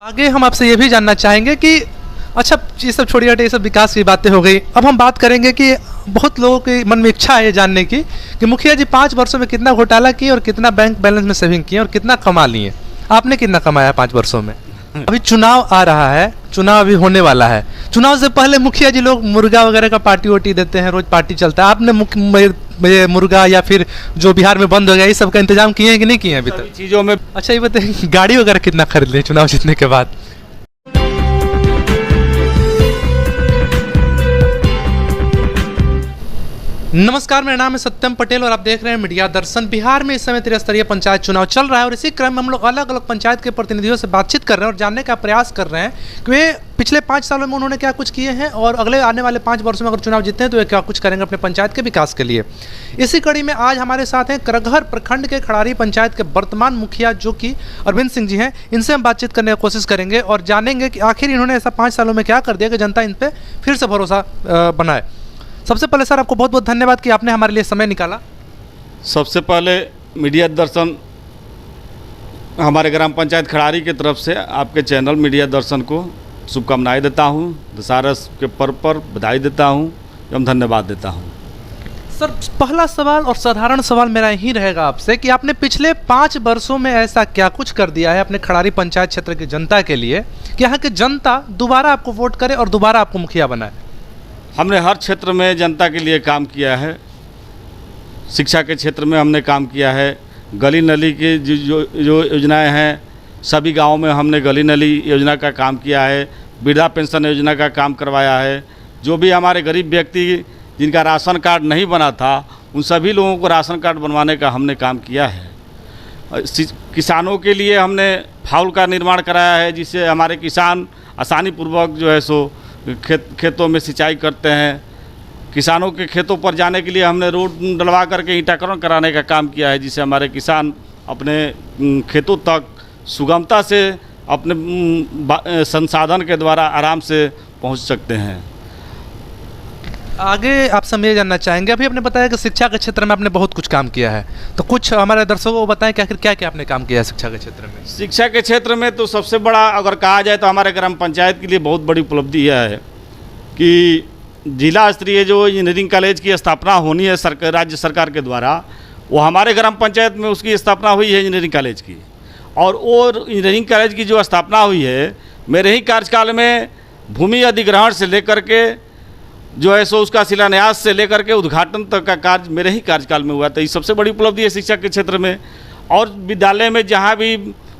आगे हम आपसे ये भी जानना चाहेंगे कि अच्छा, ये सब छोड़िए हटे, ये सब विकास की बातें हो गई। अब हम बात करेंगे कि बहुत लोगों के मन में इच्छा है ये जानने की कि मुखिया जी 5 वर्षों में कितना घोटाला किए और कितना बैंक बैलेंस में सेविंग किए और कितना कमा लिए। आपने कितना कमाया 5 वर्षों में? अभी चुनाव आ रहा है, चुनाव अभी होने वाला है। चुनाव से पहले मुखिया जी लोग मुर्गा वगैरह का पार्टी वार्टी देते हैं, रोज पार्टी चलता है। आपने ये मुर्गा या फिर जो बिहार में बंद हो गया, ये सब का इंतजाम किए हैं कि नहीं किए हैं अभी तक चीज़ों में? अच्छा, ये बताइए गाड़ी वगैरह कितना खरीद लिए चुनाव जीतने के बाद? नमस्कार, मेरा नाम है सत्यम पटेल और आप देख रहे हैं मीडिया दर्शन। बिहार में इस समय त्रिस्तरीय पंचायत चुनाव चल रहा है और इसी क्रम में हम लोग अलग अलग पंचायत के प्रतिनिधियों से बातचीत कर रहे हैं और जानने का प्रयास कर रहे हैं कि वे पिछले 5 सालों में उन्होंने क्या कुछ किए हैं और अगले आने वाले 5 वर्षों में अगर चुनाव जीतते हैं तो वे क्या कुछ करेंगे अपने पंचायत के विकास के लिए। इसी कड़ी में आज हमारे साथ हैं करघर प्रखंड के खड़ारी पंचायत के वर्तमान मुखिया जो कि अरविंद सिंह जी हैं। इनसे हम बातचीत करने की कोशिश करेंगे और जानेंगे कि आखिर इन्होंने ऐसा 5 सालों में क्या कर दिया कि जनता इन पर फिर से भरोसा बनाए। सबसे पहले सर, आपको बहुत बहुत धन्यवाद कि आपने हमारे लिए समय निकाला। सबसे पहले मीडिया दर्शन हमारे ग्राम पंचायत खड़ारी की तरफ से आपके चैनल मीडिया दर्शन को शुभकामनाएं देता हूं। दशहरा के पर्व पर बधाई देता हूं एवं धन्यवाद देता हूं। सर, पहला सवाल और साधारण सवाल मेरा यही रहेगा आपसे कि आपने पिछले 5 वर्षों में ऐसा क्या कुछ कर दिया है अपने खड़ारी पंचायत क्षेत्र की जनता के लिए कि यहाँ की जनता दोबारा आपको वोट करे और दोबारा आपको मुखिया बनाए? हमने हर क्षेत्र में जनता के लिए काम किया है। शिक्षा के क्षेत्र में हमने काम किया है। गली नली की जो योजनाएं हैं, सभी गांवों में हमने गली नली योजना का काम किया है। वृद्धा पेंशन योजना का काम करवाया है। जो भी हमारे गरीब व्यक्ति जिनका राशन कार्ड नहीं बना था, उन सभी लोगों को राशन कार्ड बनवाने का हमने काम किया है। किसानों के लिए हमने फाउल का निर्माण कराया है, जिससे हमारे किसान आसानी पूर्वक जो है सो खेतों में सिंचाई करते हैं। किसानों के खेतों पर जाने के लिए हमने रोड डलवा करके ईंटाकरण कराने का काम किया है, जिससे हमारे किसान अपने खेतों तक सुगमता से अपने संसाधन के द्वारा आराम से पहुंच सकते हैं। आगे आपसे हम ये जानना चाहेंगे, अभी आपने बताया कि शिक्षा के क्षेत्र में आपने बहुत कुछ काम किया है, तो कुछ हमारे दर्शकों को बताएं कि आखिर क्या क्या आपने काम किया है शिक्षा के क्षेत्र में? शिक्षा के क्षेत्र में तो सबसे बड़ा अगर कहा जाए तो हमारे ग्राम पंचायत के लिए बहुत बड़ी उपलब्धि यह है कि जिला स्तरीय जो इंजीनियरिंग कॉलेज की स्थापना होनी है राज्य सरकार के द्वारा, वो हमारे ग्राम पंचायत में उसकी स्थापना हुई है इंजीनियरिंग कॉलेज की। और इंजीनियरिंग कॉलेज की जो स्थापना हुई है, मेरे ही कार्यकाल में भूमि अधिग्रहण से लेकर के जो है सो उसका शिलान्यास से लेकर के उद्घाटन तक का कार्य मेरे ही कार्यकाल में हुआ था। ये सबसे बड़ी उपलब्धि है शिक्षा के क्षेत्र में। और विद्यालय में जहाँ भी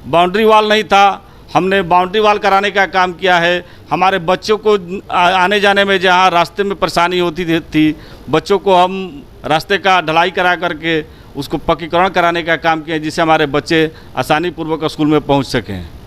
बाउंड्री वॉल नहीं था, हमने बाउंड्री वॉल कराने का काम किया है। हमारे बच्चों को आने जाने में जहाँ रास्ते में परेशानी होती थी, बच्चों को हम रास्ते का ढलाई करा करके उसको पक्कीकरण कराने का काम किया, जिससे हमारे बच्चे आसानी पूर्वक स्कूल में पहुँच सकें।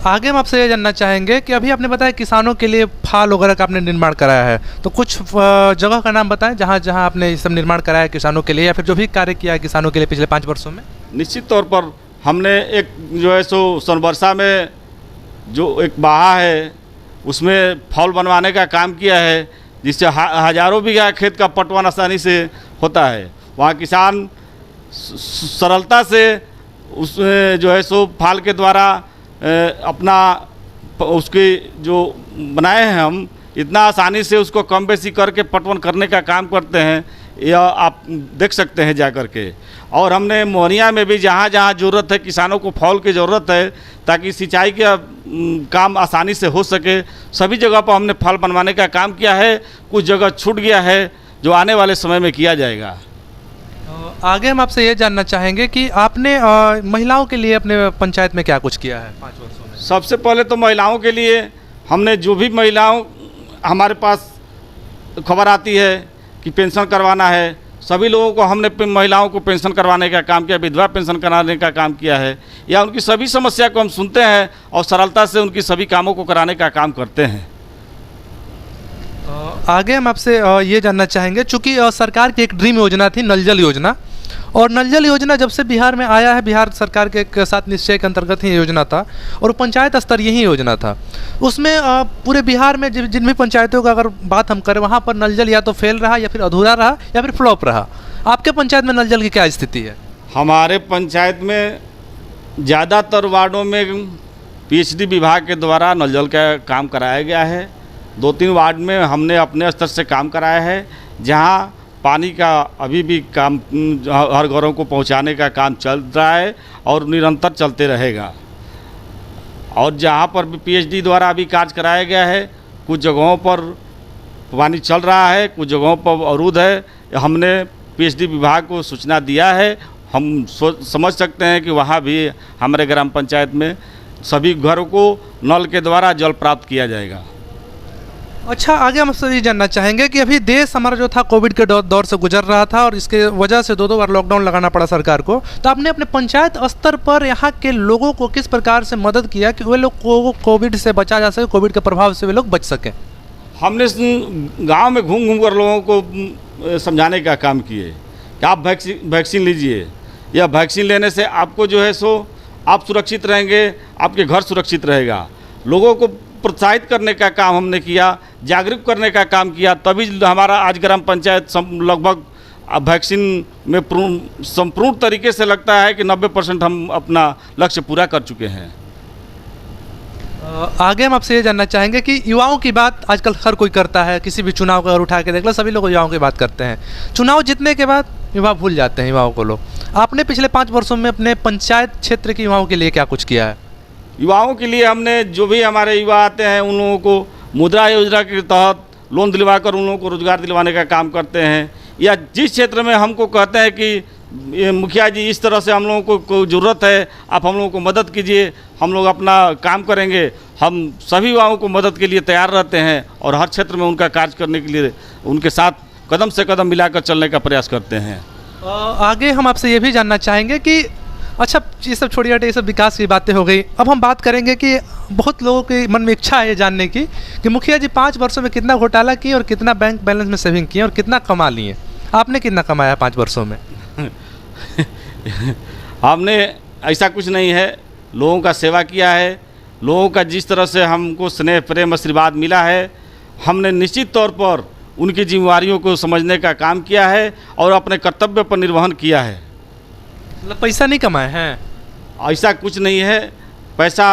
आगे हम आपसे ये जानना चाहेंगे कि अभी आपने बताया किसानों के लिए फाल वगैरह का आपने निर्माण कराया है, तो कुछ जगह का नाम बताएं जहाँ जहाँ आपने ये सब निर्माण कराया है किसानों के लिए, या फिर जो भी कार्य किया है किसानों के लिए पिछले 5 वर्षों में। निश्चित तौर पर हमने एक जो है सो सोनबरसा में जो एक बाहा है, उसमें फॉल बनवाने का काम किया है, जिससे हज़ारों बीघा खेत का पटवन आसानी से होता है। वहाँ किसान सरलता से उसमें जो है सो फाल के द्वारा अपना उसके जो बनाए हैं हम, इतना आसानी से उसको कम बेसी करके पटवन करने का काम करते हैं। यह आप देख सकते हैं जा कर के। और हमने मोहनिया में भी जहाँ जहाँ ज़रूरत है, किसानों को फॉल की ज़रूरत है ताकि सिंचाई का काम आसानी से हो सके, सभी जगह पर हमने फॉल बनवाने का काम किया है। कुछ जगह छूट गया है जो आने वाले समय में किया जाएगा। आगे हम आपसे ये जानना चाहेंगे कि आपने महिलाओं के लिए अपने पंचायत में क्या कुछ किया है 5 वर्षों में? सबसे पहले तो महिलाओं के लिए हमने जो भी महिलाओं हमारे पास खबर आती है कि पेंशन करवाना है, सभी लोगों को हमने महिलाओं को पेंशन करवाने का काम किया, विधवा पेंशन कराने का काम किया है, या उनकी सभी समस्या को हम सुनते हैं और सरलता से उनकी सभी कामों को कराने का काम करते हैं। आगे हम आपसे ये जानना चाहेंगे, चूँकि सरकार की एक ड्रीम योजना थी नल जल योजना, और नल जल योजना जब से बिहार में आया है, बिहार सरकार के एक साथ निश्चय के अंतर्गत ही योजना था और पंचायत स्तर यही योजना था। उसमें पूरे बिहार में जिन भी पंचायतों का अगर बात हम करें, वहाँ पर नल जल या तो फेल रहा, या फिर अधूरा रहा, या फिर फ्लॉप रहा। आपके पंचायत में नल जल की क्या स्थिति है? हमारे पंचायत में ज़्यादातर वार्डों में पीएचडी विभाग के द्वारा नल जल का काम कराया गया है। 2-3 वार्ड में हमने अपने स्तर से काम कराया है, जहां पानी का अभी भी काम हर घरों को पहुंचाने का काम चल रहा है और निरंतर चलते रहेगा। और जहां पर भी पीएचडी द्वारा अभी कार्य कराया गया है, कुछ जगहों पर पानी चल रहा है, कुछ जगहों पर अवरुद्ध है। हमने पीएचडी विभाग को सूचना दिया है। हम समझ सकते हैं कि वहाँ भी हमारे ग्राम पंचायत में सभी घरों को नल के द्वारा जल प्राप्त किया जाएगा। अच्छा, आगे हम आपसे ये जानना चाहेंगे कि अभी देश हमारा जो था कोविड के दौर से गुजर रहा था और इसके वजह से 2 बार लॉकडाउन लगाना पड़ा सरकार को, तो आपने अपने पंचायत स्तर पर यहाँ के लोगों को किस प्रकार से मदद किया कि वे लोग को कोविड से बचा जा सके, कोविड के प्रभाव से वे लोग बच सकें? हमने गांव में घूम घूम कर लोगों को समझाने का काम किए कि आप वैक्सीन लीजिए, या वैक्सीन लेने से आपको जो है सो आप सुरक्षित रहेंगे, आपके घर सुरक्षित रहेगा। लोगों को प्रोत्साहित करने का काम हमने किया, जागरूक करने का काम किया, तभी हमारा आज ग्राम पंचायत लगभग वैक्सीन में संपूर्ण तरीके से लगता है कि 90% हम अपना लक्ष्य पूरा कर चुके हैं। आगे हम आपसे ये जानना चाहेंगे कि युवाओं की बात आजकल हर कोई करता है, किसी भी चुनाव को अगर उठा के देख लो सभी लोग युवाओं की बात करते हैं। चुनाव जीतने के बाद युवा भूल जाते हैं युवाओं को लोग। आपने पिछले 5 वर्षों में अपने पंचायत क्षेत्र के युवाओं के लिए क्या कुछ किया है? युवाओं के लिए हमने जो भी हमारे युवा आते हैं उन लोगों को मुद्रा योजना के तहत लोन दिलवाकर उन लोगों को रोजगार दिलवाने का काम करते हैं। या जिस क्षेत्र में हमको कहते हैं कि ये मुखिया जी इस तरह से हम लोगों को ज़रूरत है, आप हम लोगों को मदद कीजिए, हम लोग अपना काम करेंगे। हम सभी युवाओं को मदद के लिए तैयार रहते हैं और हर क्षेत्र में उनका कार्य करने के लिए उनके साथ कदम से कदम मिलाकर चलने का प्रयास करते हैं। आगे हम आपसे ये भी जानना चाहेंगे कि अच्छा, ये सब छोड़िए, ये सब विकास की बातें हो गई। अब हम बात करेंगे कि बहुत लोगों के मन में इच्छा है ये जानने की कि मुखिया जी 5 वर्षों में कितना घोटाला किए और कितना बैंक बैलेंस में सेविंग किए और कितना कमा लिए। आपने कितना कमाया 5 वर्षों में? हमने ऐसा कुछ नहीं है, लोगों का सेवा किया है। लोगों का जिस तरह से हमको स्नेह प्रेम आशीर्वाद मिला है, हमने निश्चित तौर पर उनकी जिम्मेवारियों को समझने का काम किया है और अपने कर्तव्य पर निर्वहन किया है। मतलब पैसा नहीं कमाए हैं? ऐसा कुछ नहीं है। पैसा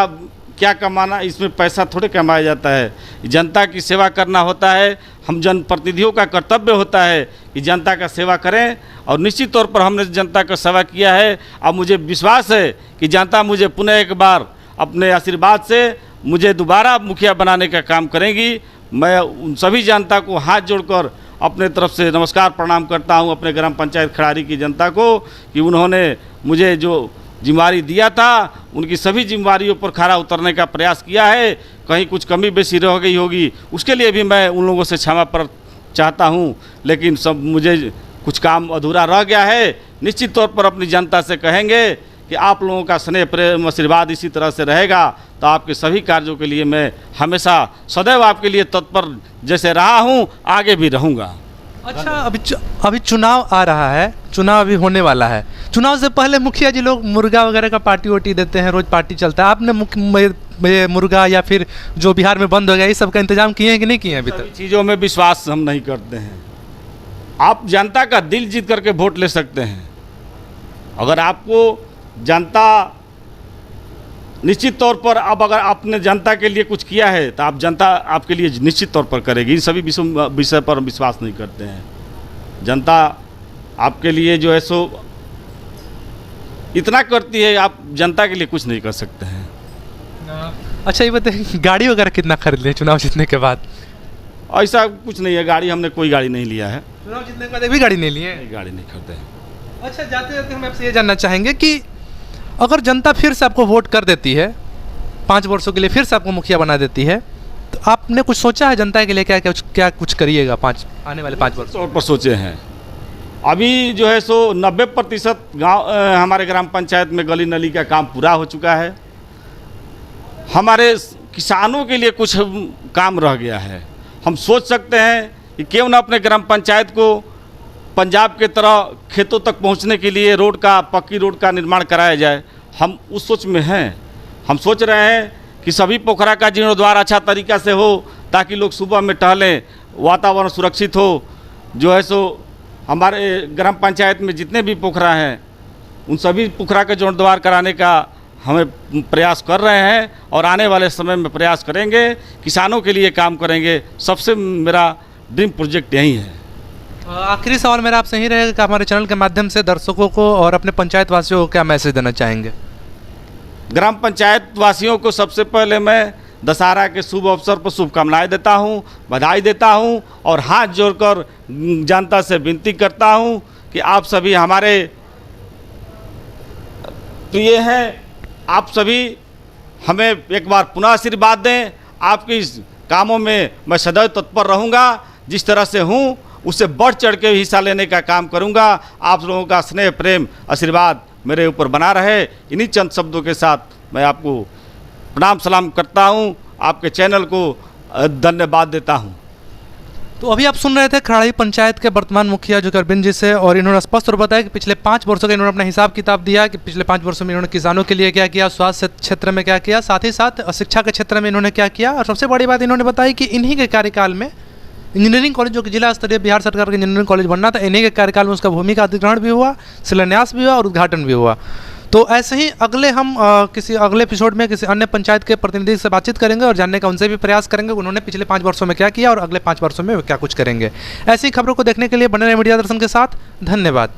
क्या कमाना, इसमें पैसा थोड़े कमाया जाता है। जनता की सेवा करना होता है। हम जनप्रतिनिधियों का कर्तव्य होता है कि जनता का सेवा करें और निश्चित तौर पर हमने जनता का सेवा किया है। अब मुझे विश्वास है कि जनता मुझे पुनः एक बार अपने आशीर्वाद से मुझे दोबारा मुखिया बनाने का काम करेंगी। मैं उन सभी जनता को हाथ जोड़कर अपने तरफ से नमस्कार प्रणाम करता हूं, अपने ग्राम पंचायत खड़ारी की जनता को, कि उन्होंने मुझे जो जिम्मेवारी दिया था उनकी सभी जिम्मेवारियों पर खरा उतरने का प्रयास किया है। कहीं कुछ कमी बेसी रह गई होगी उसके लिए भी मैं उन लोगों से क्षमा पर चाहता हूं, लेकिन सब मुझे कुछ काम अधूरा रह गया है। निश्चित तौर पर अपनी जनता से कहेंगे कि आप लोगों का स्नेह प्रेम आशीर्वाद इसी तरह से रहेगा तो आपके सभी कार्यों के लिए मैं हमेशा सदैव आपके लिए तत्पर जैसे रहा हूं, आगे भी रहूंगा। अच्छा, अभी चुनाव आ रहा है, चुनाव अभी होने वाला है। चुनाव से पहले मुखिया जी लोग मुर्गा वगैरह का पार्टी वार्टी देते हैं, रोज पार्टी चलता है। आपने मुर्गा या फिर जो बिहार में बंद हो गया, ये सब का इंतजाम किए हैं कि नहीं किए हैं अभी तक? चीज़ों में विश्वास हम नहीं करते हैं। आप जनता का दिल जीत करके वोट ले सकते हैं। अगर आपको जनता निश्चित तौर पर, अब अगर आपने जनता के लिए कुछ किया है तो आप जनता आपके लिए निश्चित तौर पर करेगी। इन सभी विषय पर हम विश्वास नहीं करते हैं। जनता आपके लिए जो है सो इतना करती है, आप जनता के लिए कुछ नहीं कर सकते हैं। अच्छा, ये बताइए गाड़ी वगैरह कितना खरीद लिया चुनाव जीतने के बाद? ऐसा कुछ नहीं है, गाड़ी हमने कोई गाड़ी नहीं लिया है। चुनाव जीतने के बाद एक भी गाड़ी नहीं ली है? गाड़ी नहीं खरीदे हैं। अच्छा, जाते जाते हम आपसे ये जानना चाहेंगे कि अगर जनता फिर से आपको वोट कर देती है, 5 वर्षों के लिए फिर से आपको मुखिया बना देती है, तो आपने कुछ सोचा है जनता के लिए क्या कुछ करिएगा आने वाले 5 वर्ष? तौर पर सोचे हैं। अभी जो है सो 90% गाँव हमारे ग्राम पंचायत में गली नली का काम पूरा हो चुका है। हमारे किसानों के लिए कुछ काम रह गया है। हम सोच सकते हैं कि क्यों ना अपने ग्राम पंचायत को पंजाब के तरह खेतों तक पहुंचने के लिए पक्की रोड का निर्माण कराया जाए। हम उस सोच में हैं। हम सोच रहे हैं कि सभी पोखरा का जीर्णोद्धार अच्छा तरीक़ा से हो ताकि लोग सुबह में टहलें, वातावरण सुरक्षित हो। जो है सो हमारे ग्राम पंचायत में जितने भी पोखरा हैं उन सभी पोखरा का जीर्णोद्धार कराने का हमें प्रयास कर रहे हैं और आने वाले समय में प्रयास करेंगे, किसानों के लिए काम करेंगे। सबसे मेरा ड्रीम प्रोजेक्ट यही है। आखिरी सवाल मेरा आपसे यही रहेगा कि हमारे चैनल के माध्यम से दर्शकों को और अपने पंचायत वासियों को क्या मैसेज देना चाहेंगे? ग्राम पंचायत वासियों को सबसे पहले मैं दशहरा के शुभ अवसर पर शुभकामनाएं देता हूं, बधाई देता हूं और हाथ जोड़कर जनता से विनती करता हूं कि आप सभी हमारे प्रिय हैं, आप सभी हमें एक बार पुनः आशीर्वाद दें। आपके इस कामों में मैं सदैव तत्पर रहूँगा, जिस तरह से हूँ उससे बढ़ चढ़ के हिस्सा लेने का काम करूँगा। आप लोगों का स्नेह, प्रेम, आशीर्वाद मेरे ऊपर बना रहे। इन्हीं चंद शब्दों के साथ मैं आपको प्रणाम सलाम करता हूँ, आपके चैनल को धन्यवाद देता हूँ। तो अभी आप सुन रहे थे खराड़ी पंचायत के वर्तमान मुखिया जो कि अरविंद जी से, और इन्होंने स्पष्ट रूप बताया कि पिछले 5 वर्षों का इन्होंने अपना हिसाब किताब दिया कि पिछले 5 वर्षों में इन्होंने किसानों के लिए क्या किया, स्वास्थ्य क्षेत्र में क्या किया, साथ ही साथ शिक्षा के क्षेत्र में इन्होंने क्या किया। और सबसे बड़ी बात इन्होंने बताई कि इन्हीं के कार्यकाल में इंजीनियरिंग कॉलेज जो कि जिला स्तरीय बिहार सरकार का इंजीनियरिंग कॉलेज बनना था, इन्हीं के कार्यकाल में उसका भूमि का अधिग्रहण भी हुआ, शिलान्यास भी हुआ और उद्घाटन भी हुआ। तो ऐसे ही अगले हम किसी अगले एपिसोड में किसी अन्य पंचायत के प्रतिनिधि से बातचीत करेंगे और जानने का उनसे भी प्रयास करेंगे उन्होंने पिछले 5 वर्षों में क्या किया और अगले 5 वर्षों में क्या कुछ करेंगे। ऐसी खबरों को देखने के लिए बने रहे मीडिया दर्शन के साथ। धन्यवाद।